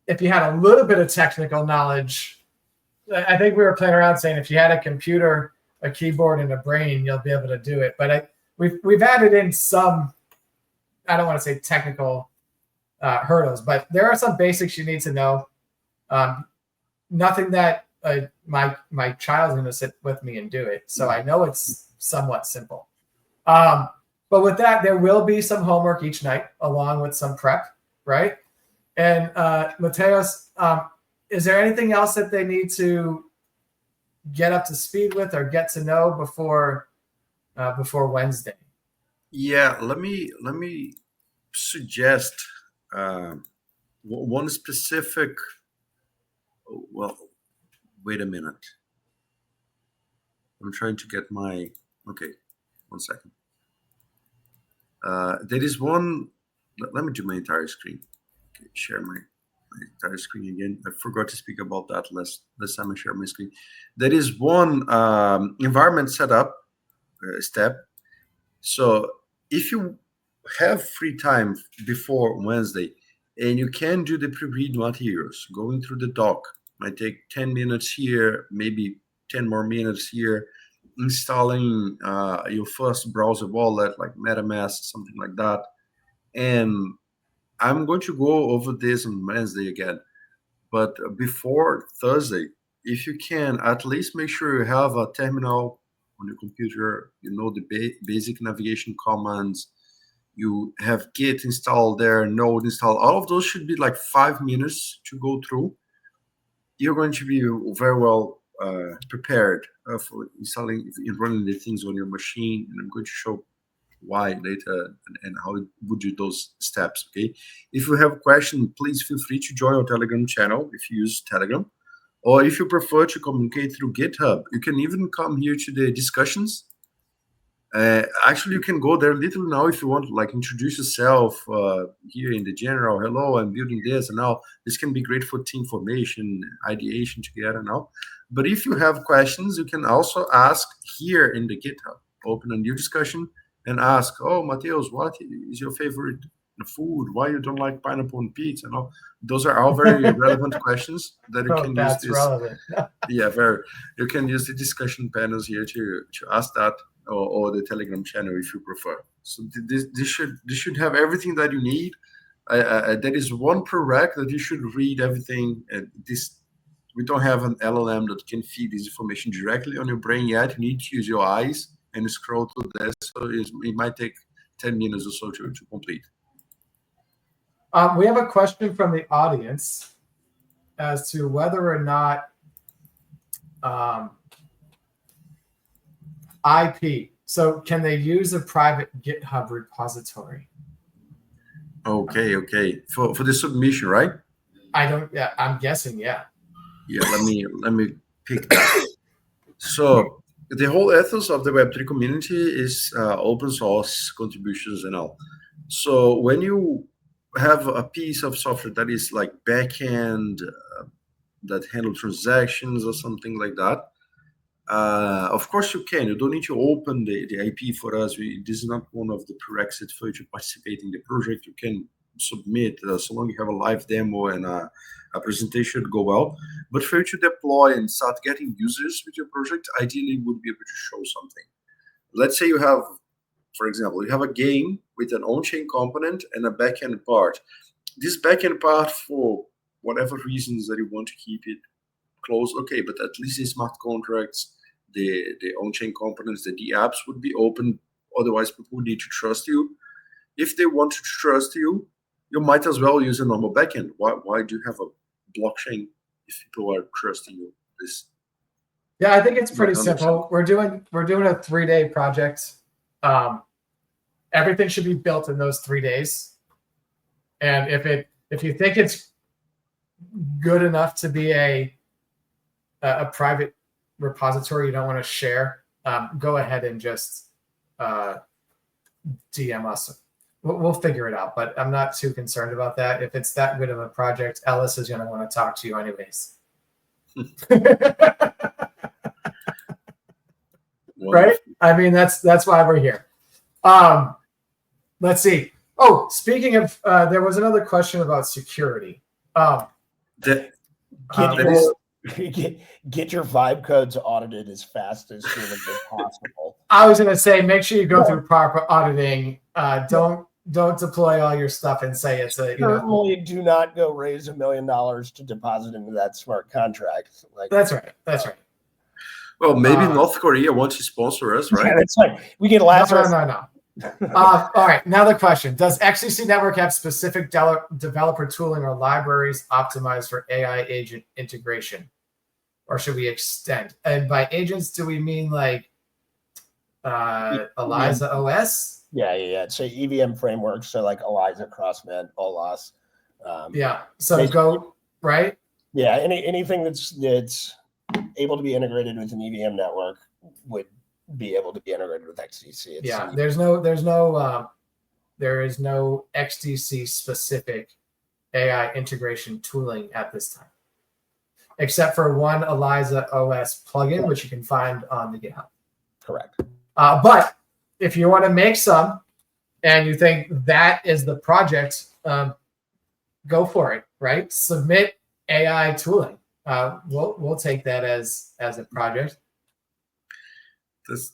if you had a little bit of technical knowledge, I think we were playing around saying if you had a computer, a keyboard, and a brain, you'll be able to do it. But we've added in some, I don't want to say technical hurdles, but there are some basics you need to know. Nothing that my child's going to sit with me and do it. So I know it's somewhat simple. But with that, there will be some homework each night along with some prep, right? And Mateos, is there anything else that they need to get up to speed with or get to know before Wednesday? Yeah, let me suggest one specific. Well, wait a minute. I'm trying to get my. Okay, 1 second. There is one. Let me do my entire screen. Okay, share my entire screen again. I forgot to speak about that last time I shared my screen. There is one environment setup step. So if you have free time before Wednesday and you can do the pre-read materials, going through the doc might take 10 minutes here, maybe 10 more minutes here, installing your first browser wallet like MetaMask, something like that. And I'm going to go over this on Wednesday again. But before Thursday, if you can, at least make sure you have a terminal on your computer, you know the basic navigation commands, you have Git installed there, Node installed. All of those should be like 5 minutes to go through. You're going to be very well prepared for installing and running the things on your machine. And I'm going to show why later and how it would do those steps, okay? If you have a question, please feel free to join our Telegram channel if you use Telegram. Or if you prefer to communicate through GitHub, you can even come here to the discussions. Actually, you can go there literally now if you want, like introduce yourself here in the general. Hello, I'm building this and now. This can be great for team formation, ideation together now. But if you have questions, you can also ask here in the GitHub. Open a new discussion and ask, oh, Mateos, what is your favorite food? Why you don't like pineapple on pizza? No, those are all very relevant questions that you can use. This, relevant. Yeah, very. You can use the discussion panels here to ask that, or the Telegram channel if you prefer. So this should have everything that you need. There is one prereq that you should read everything. We don't have an LLM that can feed this information directly on your brain yet. You need to use your eyes and scroll through this. So it might take 10 minutes or so to complete. We have a question from the audience as to whether or not IP. So can they use a private GitHub repository? Okay. For the submission, right? Yeah, I'm guessing, yeah. Yeah, let me pick that. So the whole ethos of the Web3 community is open source contributions and all. So when you have a piece of software that is like backend that handle transactions or something like that, of course you can. You don't need to open the IP for us. This is not one of the prerequisites for you to participate in the project. You can submit so long you have a live demo and a presentation would go well. But for you to deploy and start getting users with your project, ideally you would be able to show something. Let's say you have, for example, you have a game with an on-chain component and a backend part. This backend part, for whatever reasons that you want to keep it closed, okay, but at least the smart contracts, the on-chain components, the apps would be open. Otherwise, people would need to trust you. If they want to trust you, you might as well use a normal backend. Why do you have a blockchain if people are trusting you? Yeah, I think it's pretty simple. We're doing a 3-day project. Everything should be built in those 3 days. And if you think it's good enough to be a private repository you don't want to share, go ahead and just DM us. We'll figure it out, but I'm not too concerned about that. If it's that good of a project, Ellis is going to want to talk to you anyways. Right? I mean, that's why we're here. Let's see. Oh, speaking of, there was another question about security. Get your vibe codes audited as fast as humanly possible. I was going to say, make sure you go through proper auditing. Don't deploy all your stuff and say it's a. Certainly, do not go raise $1 million to deposit into that smart contract. That's right. That's right. Well, maybe North Korea wants to sponsor us, right? Yeah, that's right. We get Lazarus. No. All right, another question. Does XDC Network have specific developer tooling or libraries optimized for AI agent integration? Or should we extend? And by agents, do we mean like ELIZA OS? Yeah. So EVM frameworks, so like ELIZA, CrossMed, OLAS. Yeah, so go, right? Yeah, anything that's able to be integrated with an EVM network would be able to be integrated with XDC. There is no XDC specific AI integration tooling at this time, except for one ELIZA OS plugin, which you can find on the GitHub. Correct. But if you want to make some and you think that is the project, go for it, right? Submit AI tooling. We'll take that as a project. That's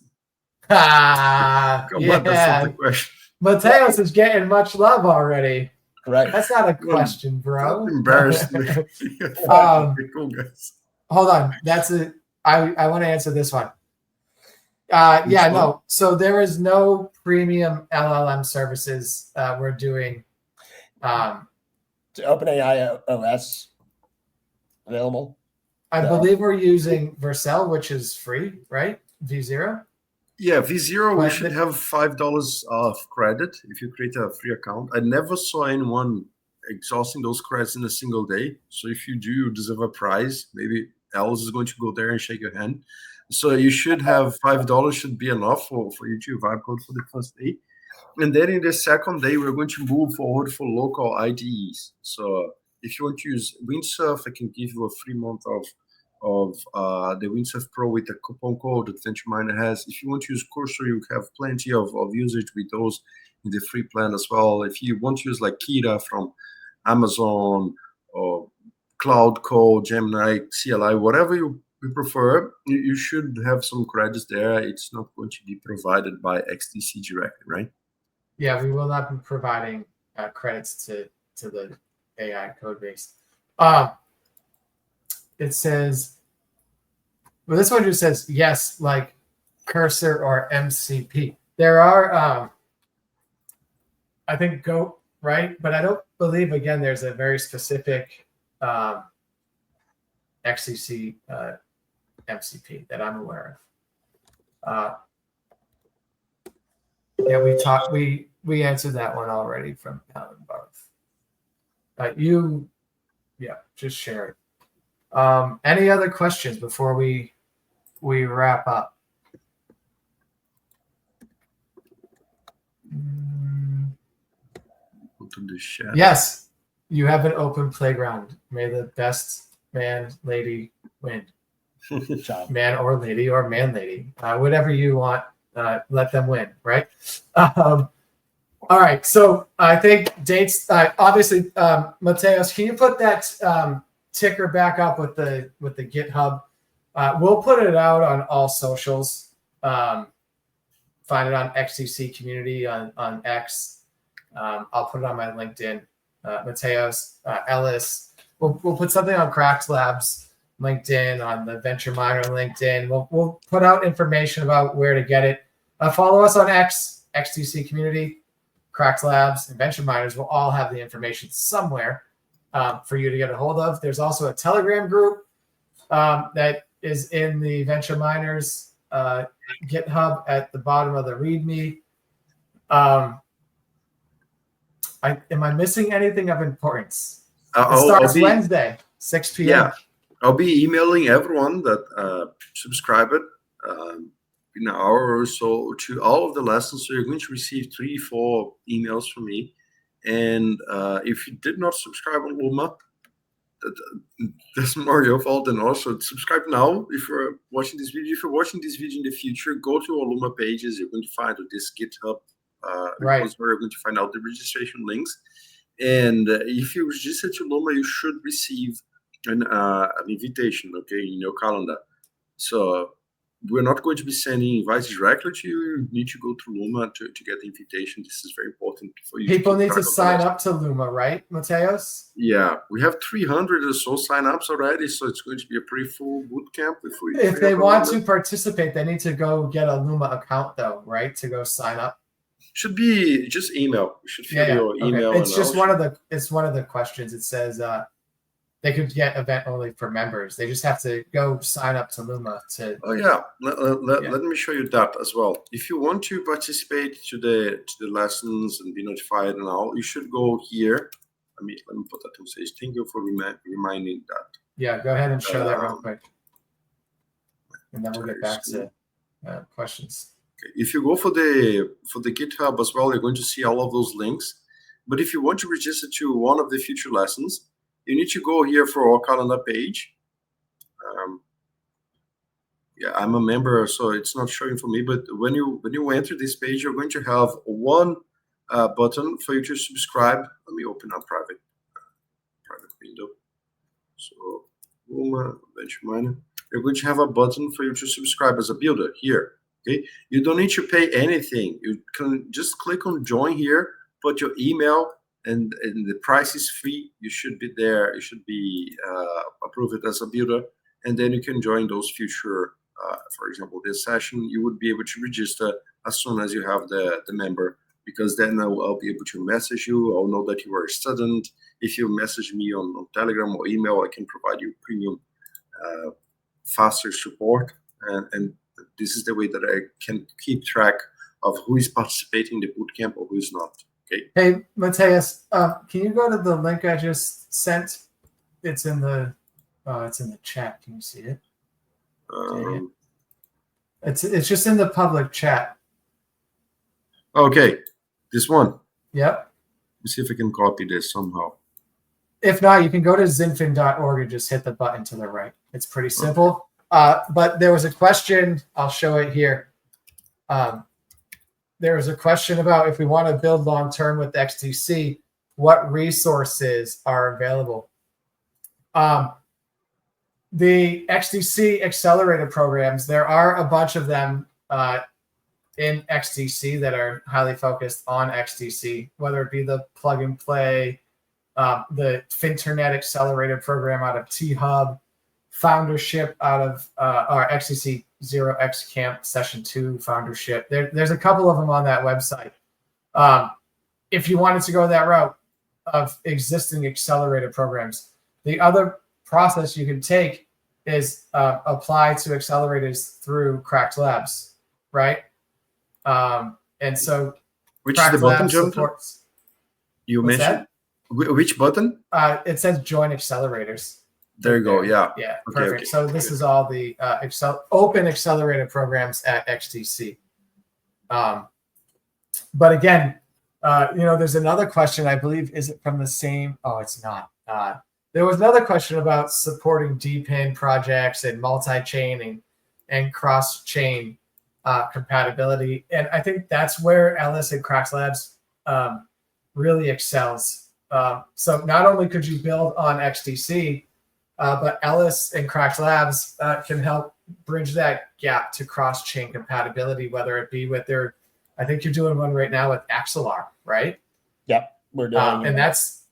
That's not the question. Mateos is getting much love already. Right. That's not a question, bro. Embarrassed me. Cool, guys. Hold on. I want to answer this one. No. So there is no premium LLM services we're doing. To OpenAI OS available? I believe we're using Vercel, which is free, right? V0. Yeah, V0, we should have $5 of credit if you create a free account. I never saw anyone exhausting those credits in a single day. So if you do, you deserve a prize. Maybe Alice is going to go there and shake your hand. So you should have $5 should be enough for you to vibe code for the first day. And then in the second day, we're going to move forward for local IDEs. So if you want to use Windsurf, I can give you a free month of the Windsurf Pro with the coupon code that VentureMiner has. If you want to use Cursor, you have plenty of usage with those in the free plan as well. If you want to use like Kira from Amazon or Cloud Code, Gemini, CLI, whatever you prefer, you should have some credits there. It's not going to be provided by XDC directly, right? Yeah, we will not be providing credits to the AI code base. It says, well, this one just says yes, like Cursor or MCP. There are, I think, Go, right? But I don't believe, again, there's a very specific XDC MCP that I'm aware of. Yeah, we answered that one already from Alan Barth. Just share it. Any other questions before we wrap up? Yes, you have an open playground. May the best man, lady win. Man or lady or man lady, whatever you want, let them win, right? All right, so I think dates. Obviously, Mateos, can you put that ticker back up with the GitHub? We'll put it out on all socials. Find it on XDC community on X. I'll put it on my LinkedIn. Mateos, Ellis. We'll put something on Cracked Labs LinkedIn, on the VentureMiner LinkedIn. We'll put out information about where to get it. Follow us on X, XDC community, Cracked Labs, and VentureMiners will all have the information somewhere for you to get a hold of. There's also a Telegram group that is in the VentureMiners GitHub at the bottom of the README. Am I missing anything of importance? It starts Wednesday, 6 p.m. Yeah, I'll be emailing everyone that subscribed in an hour or so to all of the lessons. So you're going to receive 3-4 emails from me. And if you did not subscribe on Luma, that's more your fault. And also subscribe now if you're watching this video. If you're watching this video in the future, go to our Luma pages. You're going to find this GitHub where you're going to find out the registration links. And if you register to Luma, you should receive an invitation, okay, in your calendar. So we're not going to be sending invites directly to you. You need to go through Luma to get the invitation. This is very important for you. People need to sign up to Luma, right, Mateos? Yeah, we have 300 or so signups already, so it's going to be a pretty full bootcamp. If they want to participate, they need to go get a Luma account, though, right, to go sign up? Should be just email. You should fill your email. Okay. It's just one of the questions. It says they could get event only for members. They just have to go sign up to Luma to. Oh yeah, let me show you that as well. If you want to participate to the lessons and be notified and all, you should go here. Let me put that on stage. Thank you for reminding that. Yeah, go ahead and show that real quick, and then we'll get back to questions. Okay. If you go for the GitHub as well, you're going to see all of those links. But if you want to register to one of the future lessons, you need to go here for our calendar page. Yeah, I'm a member, so it's not showing for me. But when you enter this page, you're going to have one button for you to subscribe. Let me open a private window. So, Venture Miner. You're going to have a button for you to subscribe as a builder here. Okay, you don't need to pay anything. You can just click on join here, put your email, and the price is free. You should be there. You should be approved as a builder, and then you can join those future. For example, this session, you would be able to register as soon as you have the member, because then I'll be able to message you. I'll know that you are a student. If you message me on Telegram or email, I can provide you premium, faster support, and this is the way that I can keep track of who is participating in the bootcamp or who is not. Okay. Hey, Mateus, can you go to the link I just sent? It's in the chat. Can you see it? It's just in the public chat. Okay, this one. Yep. Let's see if I can copy this somehow. If not, you can go to zinfin.org and just hit the button to the right. It's pretty simple. But there was a question. I'll show it here. There was a question about if we want to build long-term with XDC, what resources are available? The XDC accelerator programs, there are a bunch of them in XDC that are highly focused on XDC, whether it be the plug and play, the Finternet accelerator program out of T-Hub, foundership out of our XDC 0x Camp Session 2 foundership. There's a couple of them on that website. If you wanted to go that route of existing accelerator programs, the other process you can take is apply to accelerators through Cracked Labs, right? And so which is the button, Jonathan? You mentioned which button? It says join accelerators. There you go. Yeah. Yeah. Perfect. Okay. So this is all the open accelerator programs at XDC. But again, there's another question. I believe, is it from the same? Oh, it's not. There was another question about supporting DPIN projects and multi-chain and cross-chain compatibility. And I think that's where Ellis and Cracked Labs really excels. So not only could you build on XDC, but Ellis and Cracked Labs can help bridge that gap to cross-chain compatibility, whether it be with their, I think you're doing one right now with Axelar, right? Yep, we're doing and that's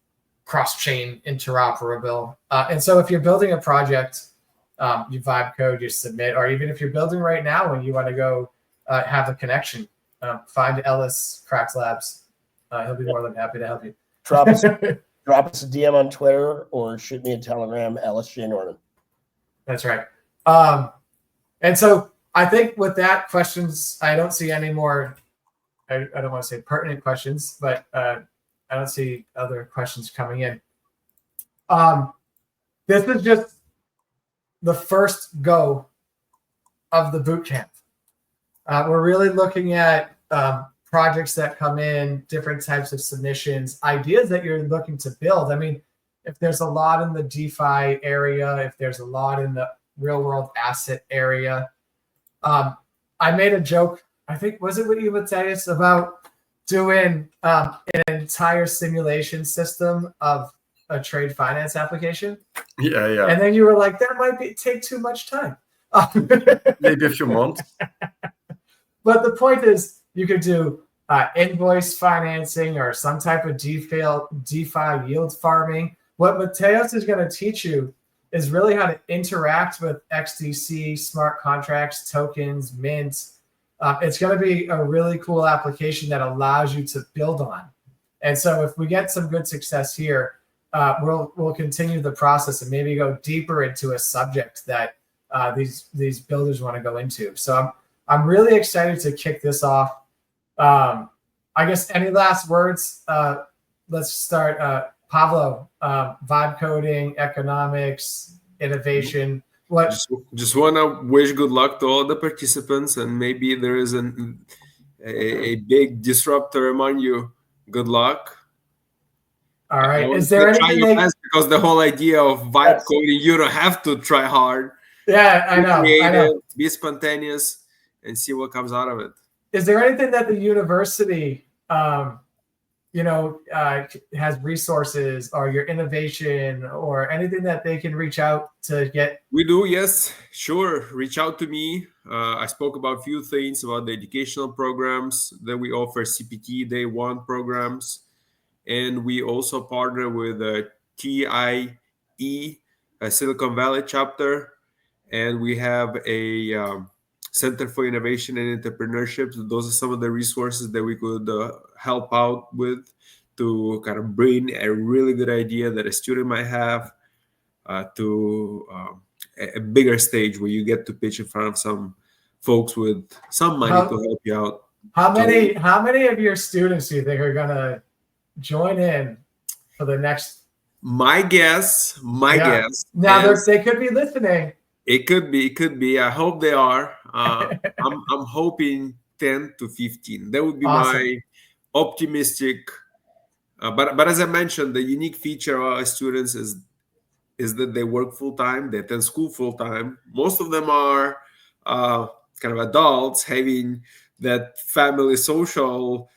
cross-chain interoperable. And so if you're building a project, you vibe code, you submit, or even if you're building right now and you want to go have a connection, find Ellis Cracked Labs. He'll be more than happy to help you. Drop us a DM on Twitter or shoot me a Telegram, Ellis J. Norman. That's right. And so I think with that questions, I don't see any more, I don't want to say pertinent questions, but I don't see other questions coming in. This is just the first go of the bootcamp. We're really looking at projects that come in, different types of submissions, ideas that you're looking to build. I mean, if there's a lot in the DeFi area, if there's a lot in the real world asset area, I made a joke, I think, was it with you, Mateus, about doing an entire simulation system of a trade finance application? Yeah. And then you were like, that might take too much time. Maybe a few months. But the point is, you could do invoice financing or some type of DeFi yield farming. What Mateus is going to teach you is really how to interact with XDC, smart contracts, tokens, mints, it's going to be a really cool application that allows you to build on. And so if we get some good success here, we'll continue the process and maybe go deeper into a subject that these builders want to go into. So I'm really excited to kick this off. I guess any last words? Let's start. Pablo, vibe coding, economics, innovation. What? Just want to wish good luck to all the participants, and maybe there is a big disruptor among you. Good luck. All right. Is there anything because the whole idea of vibe coding, you don't have to try hard. Yeah, I know. Creative, be spontaneous, and see what comes out of it. Is there anything that the university, has resources or your innovation or anything that they can reach out to get? We do, yes, sure. Reach out to me. I spoke about a few things about the educational programs that we offer, CPT Day 1 programs. And we also partner with TIE, a Silicon Valley chapter. And we have a Center for Innovation and Entrepreneurship. Those are some of the resources that we could help out with to kind of bring a really good idea that a student might have to a bigger stage where you get to pitch in front of some folks with some money to help you out. How many of your students do you think are going to join in for the next? My guess. Now they could be listening. It could be. I hope they are. I'm hoping 10 to 15. That would be awesome. My optimistic. But as I mentioned, the unique feature of our students is that they work full time. They attend school full time. Most of them are kind of adults having that family social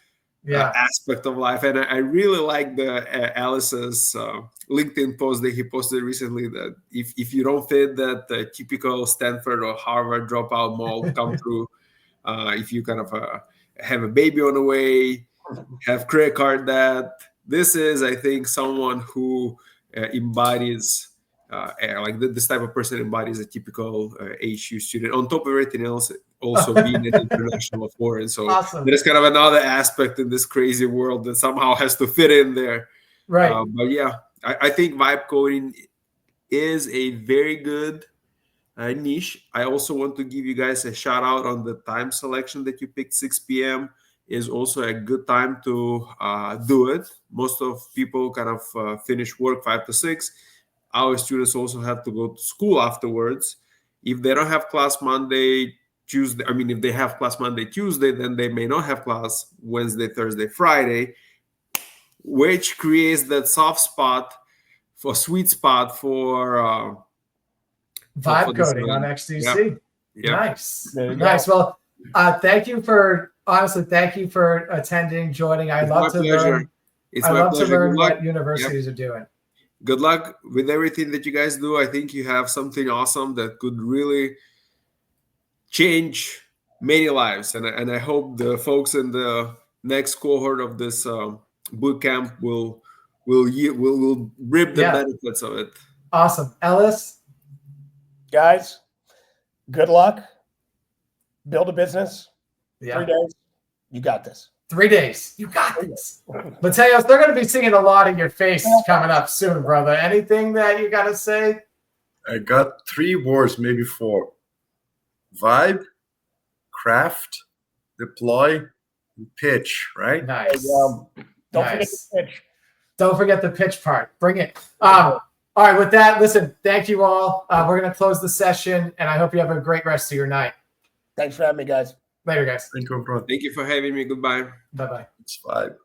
aspect of life. And I really like the Alice's LinkedIn post that he posted recently, that if you don't fit that typical Stanford or Harvard dropout mold, come through. If you kind of have a baby on the way, have credit card debt, this is, I think, someone who embodies this type of person embodies a typical HU student. On top of everything else, also being an international foreign. So awesome. There's kind of another aspect in this crazy world that somehow has to fit in there. Right. But yeah, I think vibe coding is a very good niche. I also want to give you guys a shout out on the time selection that you picked. 6 p.m. is also a good time to do it. Most of people kind of finish work 5 to 6. Our students also have to go to school afterwards. If they don't have class Monday, Tuesday, if they have class Monday, Tuesday, then they may not have class Wednesday, Thursday, Friday, which creates that sweet spot for vibe coding on XDC. Yep. Nice. Well, thank you for attending, joining. I love to learn. I love to learn what universities are doing. Good luck with everything that you guys do. I think you have something awesome that could really change many lives. And I hope the folks in the next cohort of this bootcamp will reap the benefits of it. Awesome. Ellis? Guys, good luck. Build a business. 3 days. You got this. 3 days. You got this. Mateos, they're going to be seeing a lot in your face coming up soon, brother. Anything that you got to say? I got 3 words, maybe 4. Vibe, craft, deploy, and pitch, right? Nice. Don't forget the pitch. Don't forget the pitch part. Bring it. All right, with that, listen, thank you all. We're going to close the session, and I hope you have a great rest of your night. Thanks for having me, guys. Later, guys. Thank you, bro. Thank you for having me. Goodbye. Bye-bye. It's vibe.